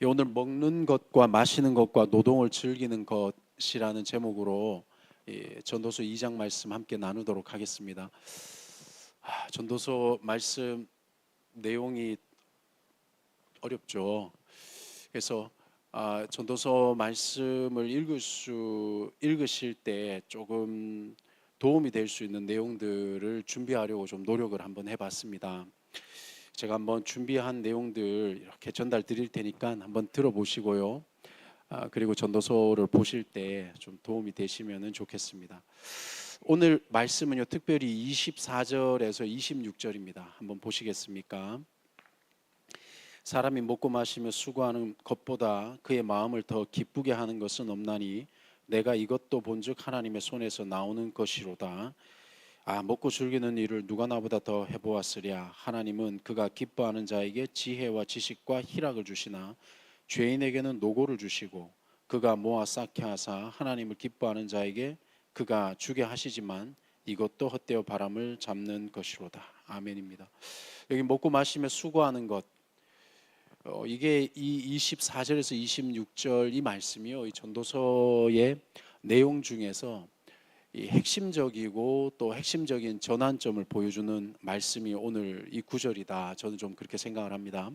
오늘 먹는 것과 마시는 것과 노동을 즐기는 것이라는 제목으로 전도서 2장 말씀 함께 나누도록 하겠습니다. 전도서 말씀 내용이 어렵죠. 그래서 전도서 말씀을 읽으실 때 조금 도움이 될 수 있는 내용들을 준비하려고 좀 노력을 한번 해봤습니다. 제가 한번 준비한 내용들 이렇게 전달 드릴 테니까 한번 들어보시고요. 그리고 전도서를 보실 때 좀 도움이 되시면 좋겠습니다. 오늘 말씀은요, 특별히 24절에서 26절입니다. 한번 보시겠습니까? 사람이 먹고 마시며 수고하는 것보다 그의 마음을 더 기쁘게 하는 것은 없나니 내가 이것도 본즉 하나님의 손에서 나오는 것이로다. 먹고 즐기는 일을 누가 나보다 더 해보았으랴. 하나님은 그가 기뻐하는 자에게 지혜와 지식과 희락을 주시나 죄인에게는 노고를 주시고 그가 모아 쌓게 하사 하나님을 기뻐하는 자에게 그가 주게 하시지만 이것도 헛되어 바람을 잡는 것이로다. 아멘입니다. 여기 먹고 마시며 수고하는 것, 이게 이 24절에서 26절 이 말씀이요, 이 전도서의 내용 중에서 이 핵심적이고 또 핵심적인 전환점을 보여주는 말씀이 오늘 이 구절이다. 저는 좀 그렇게 생각을 합니다.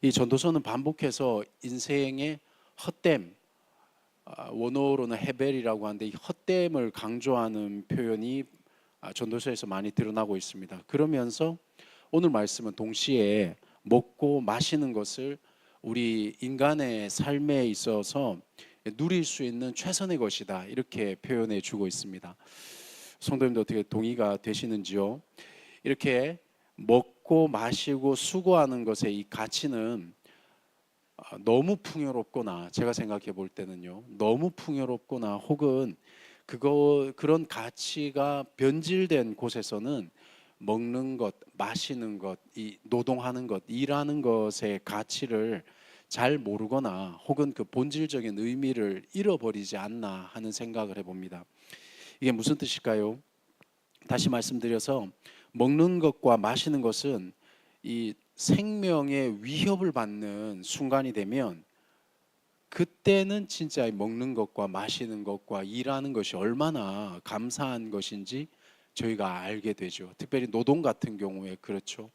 이 전도서는 반복해서 인생의 헛됨, 원어로는 헤벨이라고 하는데 이 헛됨을 강조하는 표현이 전도서에서 많이 드러나고 있습니다. 그러면서 오늘 말씀은 동시에 먹고 마시는 것을 우리 인간의 삶에 있어서 누릴 수 있는 최선의 것이다, 이렇게 표현해 주고 있습니다. 성도님도 어떻게 동의가 되시는지요? 이렇게 먹고 마시고 수고하는 것의 이 가치는 너무 풍요롭거나, 제가 생각해 볼 때는요, 너무 풍요롭거나 혹은 그런 가치가 변질된 곳에서는 먹는 것, 마시는 것, 이 노동하는 것, 일하는 것의 가치를 잘 모르거나 혹은 그 본질적인 의미를 잃어버리지 않나 하는 생각을 해봅니다. 이게 무슨 뜻일까요? 다시 말씀드려서 먹는 것과 마시는 것은 이 생명의 위협을 받는 순간이 되면 그때는 진짜 먹는 것과 마시는 것과 일하는 것이 얼마나 감사한 것인지 저희가 알게 되죠. 특별히 노동 같은 경우에 그렇죠.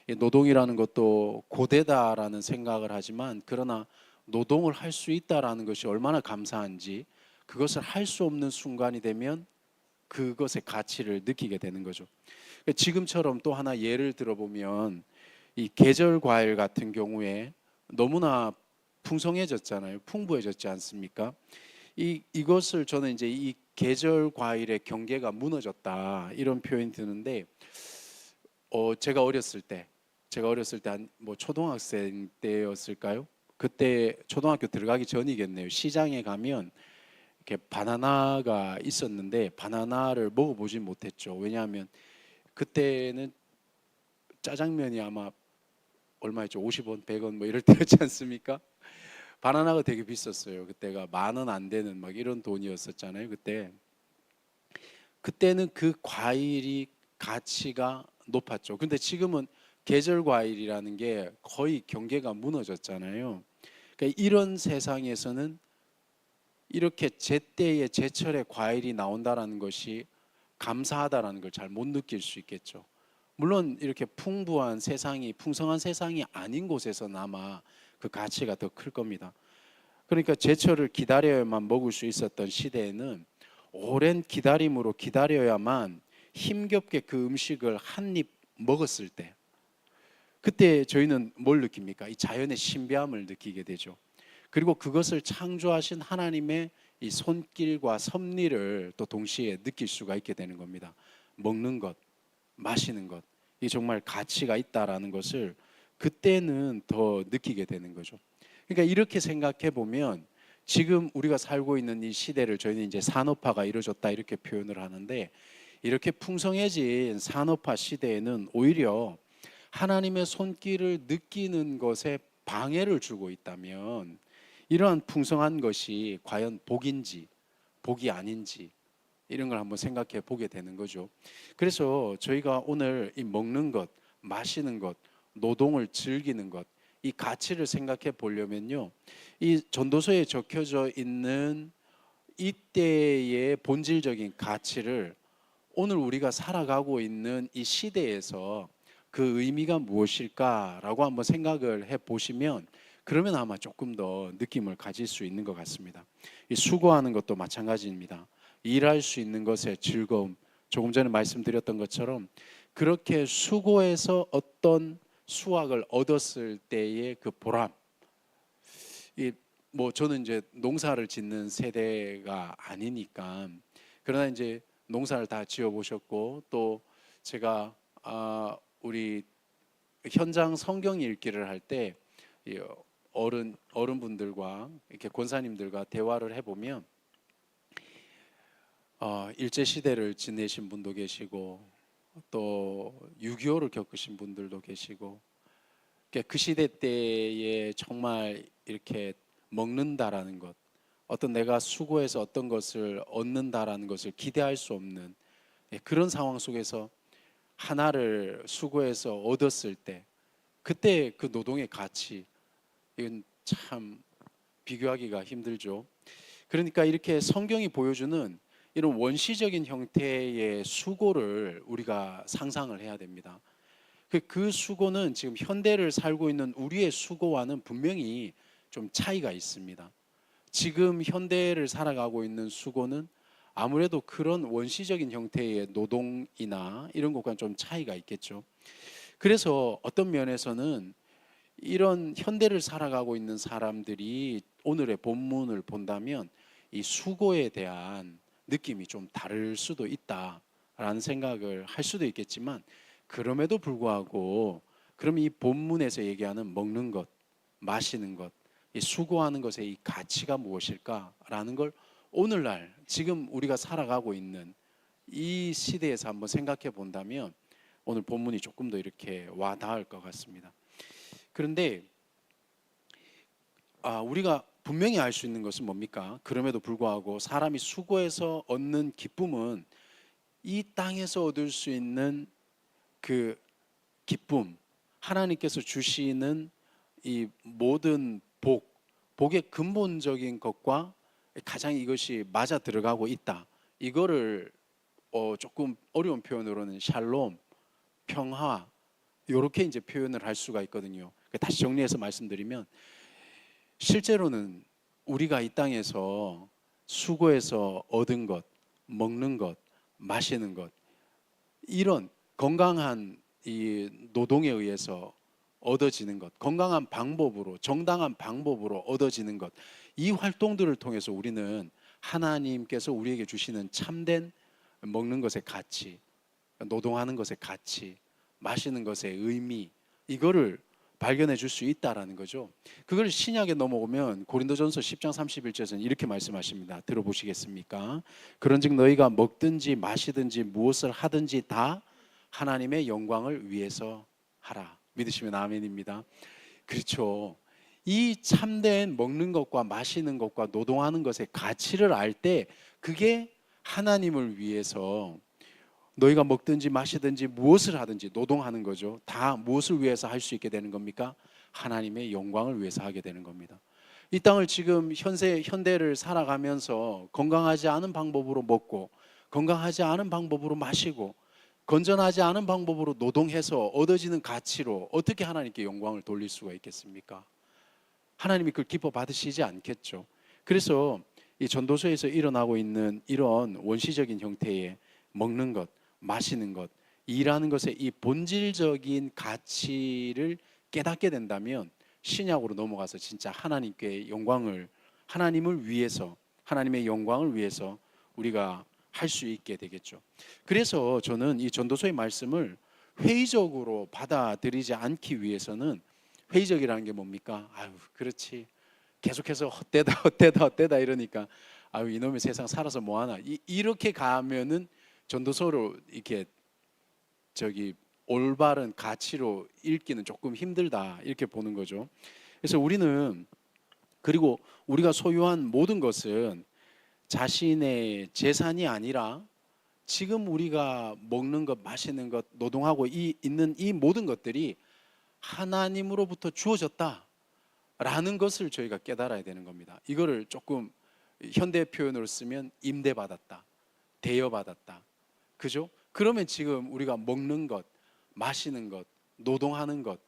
노동이라는 것도 고되다라는 생각을 하지만, 그러나 노동을 할 수 있다라는 것이 얼마나 감사한지, 그것을 할 수 없는 순간이 되면 그것의 가치를 느끼게 되는 거죠. 지금처럼 또 하나 예를 들어보면 이 계절 과일 같은 경우에 너무나 풍성해졌잖아요. 풍부해졌지 않습니까? 이것을 저는 이제 이 계절 과일의 경계가 무너졌다, 이런 표현이 드는데, 제가 어렸을 때 한 뭐 초등학생 때였을까요? 그때 초등학교 들어가기 전이겠네요. 시장에 가면 이렇게 바나나가 있었는데 바나나를 먹어보진 못했죠. 왜냐하면 그때는 짜장면이 아마 얼마였죠? 50원, 100원 뭐 이럴 때였지 않습니까? 바나나가 되게 비쌌어요. 그때가 10,000원 안 되는 막 이런 돈이었었잖아요. 그때는 그 과일이 가치가 높았죠. 근데 지금은 계절 과일이라는 게 거의 경계가 무너졌잖아요. 그러니까 이런 세상에서는 이렇게 제때에 제철에 과일이 나온다라는 것이 감사하다라는 걸 잘 못 느낄 수 있겠죠. 물론 이렇게 풍성한 세상이 아닌 곳에서나마 그 가치가 더 클 겁니다. 그러니까 제철을 기다려야만 먹을 수 있었던 시대에는 오랜 기다림으로 기다려야만 힘겹게 그 음식을 한 입 먹었을 때, 그때 저희는 뭘 느낍니까? 이 자연의 신비함을 느끼게 되죠. 그리고 그것을 창조하신 하나님의 이 손길과 섭리를 또 동시에 느낄 수가 있게 되는 겁니다. 먹는 것, 마시는 것, 이 정말 가치가 있다라는 것을 그때는 더 느끼게 되는 거죠. 그러니까 이렇게 생각해 보면 지금 우리가 살고 있는 이 시대를 저희는 이제 산업화가 이루어졌다, 이렇게 표현을 하는데, 이렇게 풍성해진 산업화 시대에는 오히려 하나님의 손길을 느끼는 것에 방해를 주고 있다면 이러한 풍성한 것이 과연 복인지 복이 아닌지, 이런 걸 한번 생각해 보게 되는 거죠. 그래서 저희가 오늘 이 먹는 것, 마시는 것, 노동을 즐기는 것, 이 가치를 생각해 보려면요, 이 전도서에 적혀져 있는 이때의 본질적인 가치를 오늘 우리가 살아가고 있는 이 시대에서 그 의미가 무엇일까라고 한번 생각을 해 보시면, 그러면 아마 조금 더 느낌을 가질 수 있는 것 같습니다. 이 수고하는 것도 마찬가지입니다. 일할 수 있는 것의 즐거움, 조금 전에 말씀드렸던 것처럼 그렇게 수고해서 어떤 수확을 얻었을 때의 그 보람, 이 뭐 저는 이제 농사를 짓는 세대가 아니니까, 그러나 이제 농사를 다 지어 보셨고, 또 제가 우리 현장 성경 읽기를 할 때 어른분들과 이렇게 권사님들과 대화를 해보면 일제 시대를 지내신 분도 계시고 또 6.25를 겪으신 분들도 계시고, 그 시대 때에 정말 이렇게 먹는다라는 것, 어떤 내가 수고해서 어떤 것을 얻는다라는 것을 기대할 수 없는 그런 상황 속에서 하나를 수고해서 얻었을 때, 그때 그 노동의 가치, 이건 참 비교하기가 힘들죠. 그러니까 이렇게 성경이 보여주는 이런 원시적인 형태의 수고를 우리가 상상을 해야 됩니다. 그 수고는 지금 현대를 살고 있는 우리의 수고와는 분명히 좀 차이가 있습니다. 지금 현대를 살아가고 있는 수고는 아무래도 그런 원시적인 형태의 노동이나 이런 것과는 좀 차이가 있겠죠. 그래서 어떤 면에서는 이런 현대를 살아가고 있는 사람들이 오늘의 본문을 본다면 이 수고에 대한 느낌이 좀 다를 수도 있다라는 생각을 할 수도 있겠지만, 그럼에도 불구하고 그럼 이 본문에서 얘기하는 먹는 것, 마시는 것, 이 수고하는 것의 이 가치가 무엇일까라는 걸 오늘날 지금 우리가 살아가고 있는 이 시대에서 한번 생각해 본다면 오늘 본문이 조금 더 이렇게 와 닿을 것 같습니다. 그런데 우리가 분명히 알 수 있는 것은 뭡니까? 그럼에도 불구하고 사람이 수고해서 얻는 기쁨은 이 땅에서 얻을 수 있는 그 기쁨, 하나님께서 주시는 이 모든 복의 근본적인 것과 가장 이것이 맞아 들어가고 있다. 이거를 조금 어려운 표현으로는 샬롬, 평화, 이렇게 이제 표현을 할 수가 있거든요. 다시 정리해서 말씀드리면, 실제로는 우리가 이 땅에서 수고해서 얻은 것, 먹는 것, 마시는 것, 이런 건강한 이 노동에 의해서 얻어지는 것, 건강한 방법으로, 정당한 방법으로 얻어지는 것, 이 활동들을 통해서 우리는 하나님께서 우리에게 주시는 참된 먹는 것의 가치, 노동하는 것의 가치, 마시는 것의 의미, 이거를 발견해 줄 수 있다라는 거죠. 그걸 신약에 넘어오면 고린도전서 10장 31절에서는 이렇게 말씀하십니다. 들어보시겠습니까? 그런즉 너희가 먹든지 마시든지 무엇을 하든지 다 하나님의 영광을 위해서 하라. 믿으시면 아멘입니다. 그렇죠. 이 참된 먹는 것과 마시는 것과 노동하는 것의 가치를 알 때, 그게 하나님을 위해서 너희가 먹든지 마시든지 무엇을 하든지 노동하는 거죠. 다 무엇을 위해서 할 수 있게 되는 겁니까? 하나님의 영광을 위해서 하게 되는 겁니다. 이 땅을 지금 현대를 살아가면서 건강하지 않은 방법으로 먹고, 건강하지 않은 방법으로 마시고, 건전하지 않은 방법으로 노동해서 얻어지는 가치로 어떻게 하나님께 영광을 돌릴 수가 있겠습니까? 하나님이 그걸 기뻐 받으시지 않겠죠. 그래서 이 전도서에서 일어나고 있는 이런 원시적인 형태의 먹는 것, 마시는 것, 일하는 것의 이 본질적인 가치를 깨닫게 된다면 신약으로 넘어가서 진짜 하나님께 영광을, 하나님을 위해서, 하나님의 영광을 위해서 우리가 할 수 있게 되겠죠. 그래서 저는 이 전도서의 말씀을 회의적으로 받아들이지 않기 위해서는, 회의적이라는 게 뭡니까? 아유, 그렇지. 계속해서 헛되다 이러니까 아유, 이놈의 세상 살아서 뭐하나, 이렇게 가면은 전도서로 이렇게 올바른 가치로 읽기는 조금 힘들다, 이렇게 보는 거죠. 그래서 우리는, 그리고 우리가 소유한 모든 것은 자신의 재산이 아니라 지금 우리가 먹는 것, 마시는 것, 노동하고 있는 이 모든 것들이 하나님으로부터 주어졌다라는 것을 저희가 깨달아야 되는 겁니다. 이거를 조금 현대 표현으로 쓰면 임대받았다, 대여받았다. 그죠? 그러면 지금 우리가 먹는 것, 마시는 것, 노동하는 것,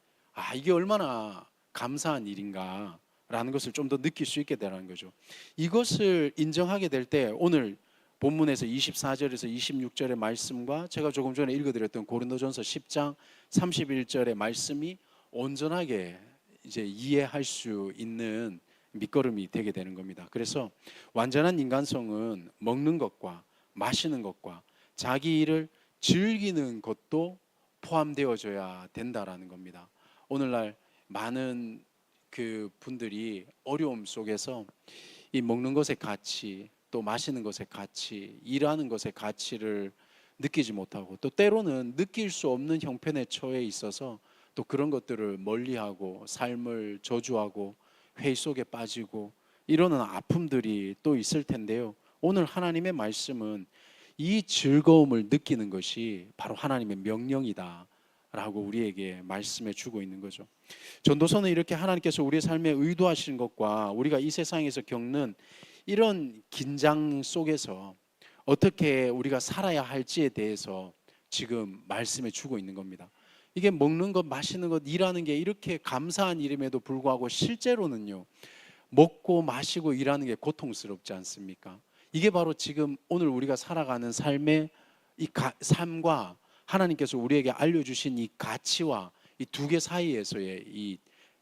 이게 얼마나 감사한 일인가라는 것을 좀 더 느낄 수 있게 되는 거죠. 이것을 인정하게 될 때 오늘 본문에서 24절에서 26절의 말씀과 제가 조금 전에 읽어드렸던 고린도전서 10장 31절의 말씀이 온전하게 이제 이해할 수 있는 밑거름이 되게 되는 겁니다. 그래서 완전한 인간성은 먹는 것과 마시는 것과 자기 일을 즐기는 것도 포함되어져야 된다라는 겁니다. 오늘날 많은 그 분들이 어려움 속에서 이 먹는 것의 가치, 또 마시는 것의 가치, 일하는 것의 가치를 느끼지 못하고, 또 때로는 느낄 수 없는 형편에 처해 있어서 또 그런 것들을 멀리하고 삶을 저주하고 회의 속에 빠지고 이러는 아픔들이 또 있을 텐데요. 오늘 하나님의 말씀은 이 즐거움을 느끼는 것이 바로 하나님의 명령이다 라고 우리에게 말씀해 주고 있는 거죠. 전도서는 이렇게 하나님께서 우리의 삶에 의도하시는 것과 우리가 이 세상에서 겪는 이런 긴장 속에서 어떻게 우리가 살아야 할지에 대해서 지금 말씀해 주고 있는 겁니다. 이게 먹는 것, 마시는 것, 일하는 게 이렇게 감사한 일임에도 불구하고 실제로는요, 먹고 마시고 일하는 게 고통스럽지 않습니까? 이게 바로 지금 오늘 우리가 살아가는 삶의 삶과 하나님께서 우리에게 알려주신 이 가치와 이 두 개 사이에서의 이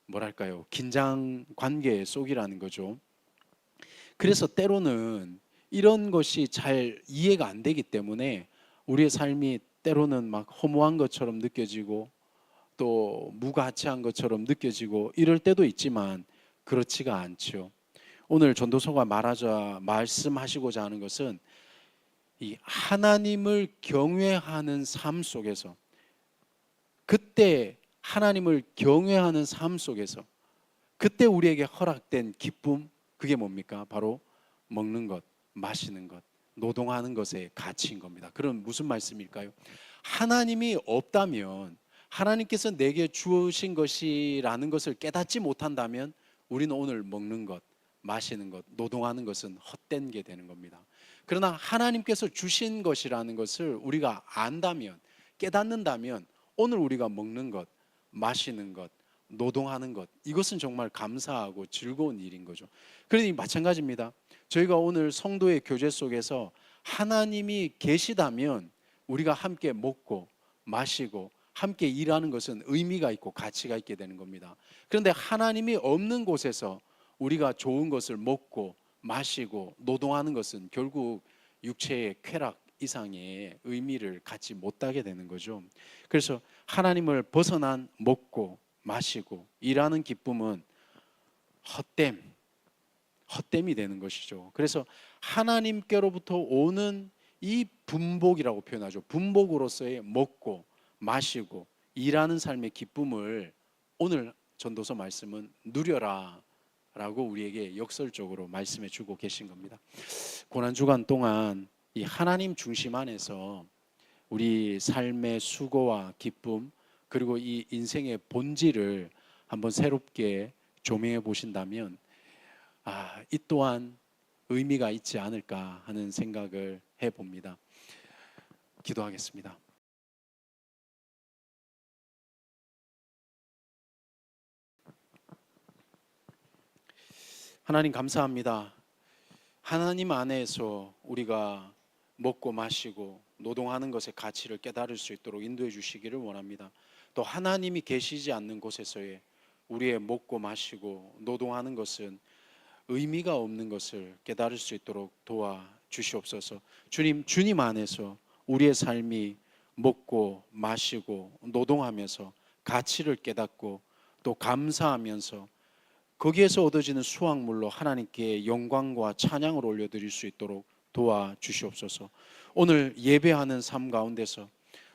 뭐랄까요, 긴장 관계 속이라는 거죠. 그래서 때로는 이런 것이 잘 이해가 안 되기 때문에 우리의 삶이 때로는 막 허무한 것처럼 느껴지고 또 무가치한 것처럼 느껴지고 이럴 때도 있지만 그렇지가 않죠. 오늘 전도서가 말씀하시고자 하는 것은 이 하나님을 경외하는 삶 속에서, 그때 하나님을 경외하는 삶 속에서 그때 우리에게 허락된 기쁨, 그게 뭡니까? 바로 먹는 것, 마시는 것, 노동하는 것의 가치인 겁니다. 그럼 무슨 말씀일까요? 하나님이 없다면, 하나님께서 내게 주신 것이라는 것을 깨닫지 못한다면 우리는 오늘 먹는 것, 마시는 것, 노동하는 것은 헛된 게 되는 겁니다. 그러나 하나님께서 주신 것이라는 것을 우리가 안다면, 깨닫는다면 오늘 우리가 먹는 것, 마시는 것, 노동하는 것, 이것은 정말 감사하고 즐거운 일인 거죠. 그러니 마찬가지입니다. 저희가 오늘 성도의 교제 속에서 하나님이 계시다면 우리가 함께 먹고 마시고 함께 일하는 것은 의미가 있고 가치가 있게 되는 겁니다. 그런데 하나님이 없는 곳에서 우리가 좋은 것을 먹고 마시고 노동하는 것은 결국 육체의 쾌락 이상의 의미를 갖지 못하게 되는 거죠. 그래서 하나님을 벗어난 먹고 마시고 일하는 기쁨은 헛됨이 되는 것이죠. 그래서 하나님께로부터 오는 이 분복이라고 표현하죠. 분복으로서의 먹고 마시고 일하는 삶의 기쁨을 오늘 전도서 말씀은 누려라 라고 우리에게 역설적으로 말씀해 주고 계신 겁니다. 고난주간 동안 이 하나님 중심 안에서 우리 삶의 수고와 기쁨, 그리고 이 인생의 본질을 한번 새롭게 조명해 보신다면 이 또한 의미가 있지 않을까 하는 생각을 해봅니다. 기도하겠습니다. 하나님 감사합니다. 하나님 안에서 우리가 먹고 마시고 노동하는 것의 가치를 깨달을 수 있도록 인도해 주시기를 원합니다. 또 하나님이 계시지 않는 곳에서의 우리의 먹고 마시고 노동하는 것은 의미가 없는 것을 깨달을 수 있도록 도와 주시옵소서. 주님 안에서 우리의 삶이 먹고 마시고 노동하면서 가치를 깨닫고 또 감사하면서 거기에서 얻어지는 수확물로 하나님께 영광과 찬양을 올려드릴 수 있도록 도와주시옵소서. 오늘 예배하는 삶 가운데서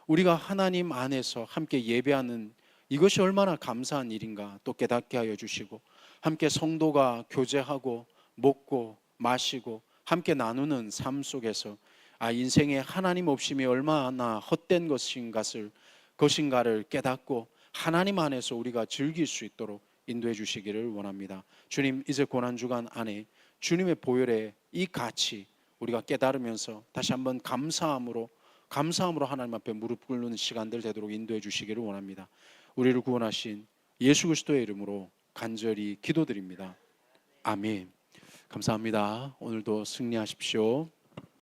우리가 하나님 안에서 함께 예배하는 이것이 얼마나 감사한 일인가 또 깨닫게 하여 주시고, 함께 성도가 교제하고 먹고 마시고 함께 나누는 삶 속에서 인생에 하나님 없음이 얼마나 헛된 것인가를 깨닫고 하나님 안에서 우리가 즐길 수 있도록 인도해 주시기를 원합니다. 주님, 이제 고난주간 안에 주님의 보혈의 이 가치 우리가 깨달으면서 다시 한번 감사함으로 하나님 앞에 무릎 꿇는 시간들 되도록 인도해 주시기를 원합니다. 우리를 구원하신 예수 그리스도의 이름으로 간절히 기도드립니다. 아멘. 감사합니다. 오늘도 승리하십시오.